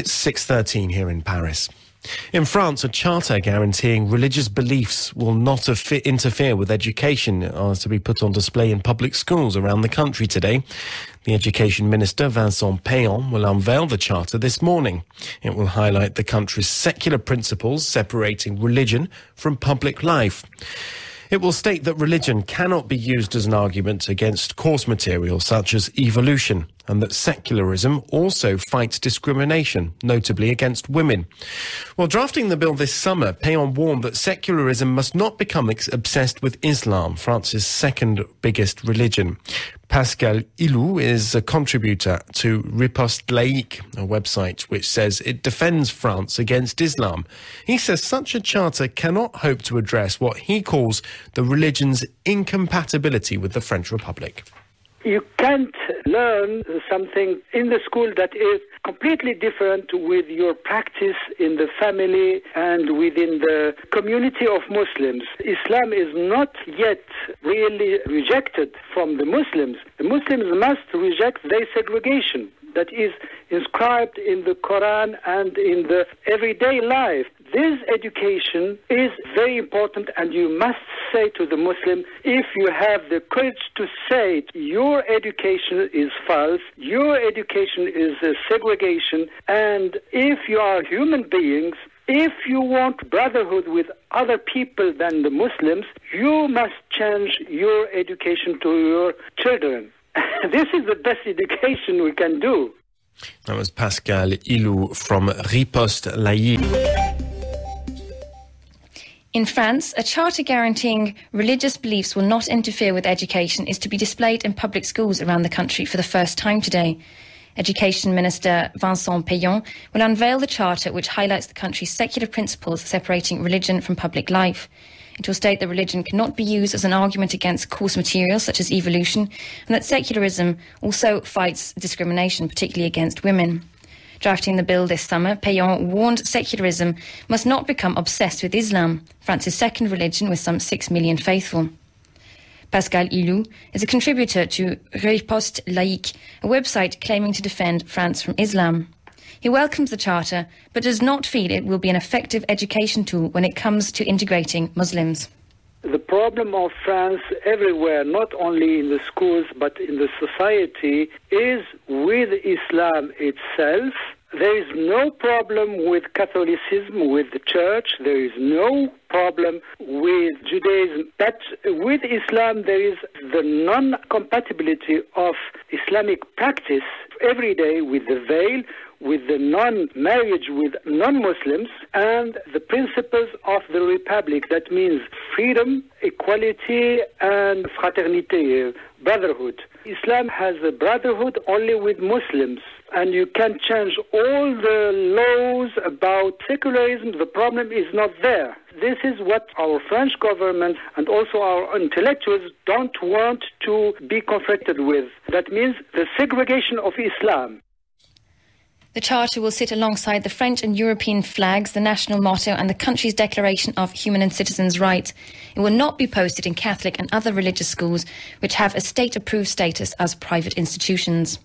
It's 6:13 here in Paris. In France, a charter guaranteeing religious beliefs will not interfere with education are to be put on display in public schools around the country today. The Education Minister, Vincent Payon, will unveil the charter this morning. It will highlight the country's secular principles separating religion from public life. It will state that religion cannot be used as an argument against course material such as evolution, and that secularism also fights discrimination, notably against women. While drafting the bill this summer, Payon warned that secularism must not become obsessed with Islam, France's second biggest religion. Pascal Hilout is a contributor to Riposte Laïque, a website which says it defends France against Islam. He says such a charter cannot hope to address what he calls the religion's incompatibility with the French Republic. You can't learn something in the school that is completely different with your practice in the family and within the community of Muslims. Islam is not yet really rejected from the Muslims. The Muslims must reject their segregation that is inscribed in the Quran and in the everyday life. This education is very important, and you must say to the Muslim, if you have the courage to say it, your education is false, your education is a segregation, and if you are human beings, if you want brotherhood with other people than the Muslims, you must change your education to your children. This is the best education we can do. That was Pascal Hilout from Riposte Laïque. In France, a charter guaranteeing religious beliefs will not interfere with education is to be displayed in public schools around the country for the first time today. Education Minister Vincent Payon will unveil the charter which highlights the country's secular principles separating religion from public life. It will state that religion cannot be used as an argument against course materials such as evolution, and that secularism also fights discrimination, particularly against women. Drafting the bill this summer, Payon warned secularism must not become obsessed with Islam, France's second religion with some 6 million faithful. Pascal Hilout is a contributor to Riposte Laïque, a website claiming to defend France from Islam. He welcomes the charter, but does not feel it will be an effective education tool when it comes to integrating Muslims. The problem of France everywhere, not only in the schools but in the society, is with Islam itself. There is no problem with Catholicism, with the church. There is no problem with Judaism. But with Islam, there is the non-compatibility of Islamic practice every day with the veil, with the non-marriage with non-Muslims, and the principles of the Republic. That means freedom, equality, and fraternité, brotherhood. Islam has a brotherhood only with Muslims, and you can change all the laws about secularism. The problem is not there. This is what our French government and also our intellectuals don't want to be confronted with. That means the segregation of Islam. The charter will sit alongside the French and European flags, the national motto and the country's Declaration of Human and Citizens' Rights. It will not be posted in Catholic and other religious schools which have a state-approved status as private institutions.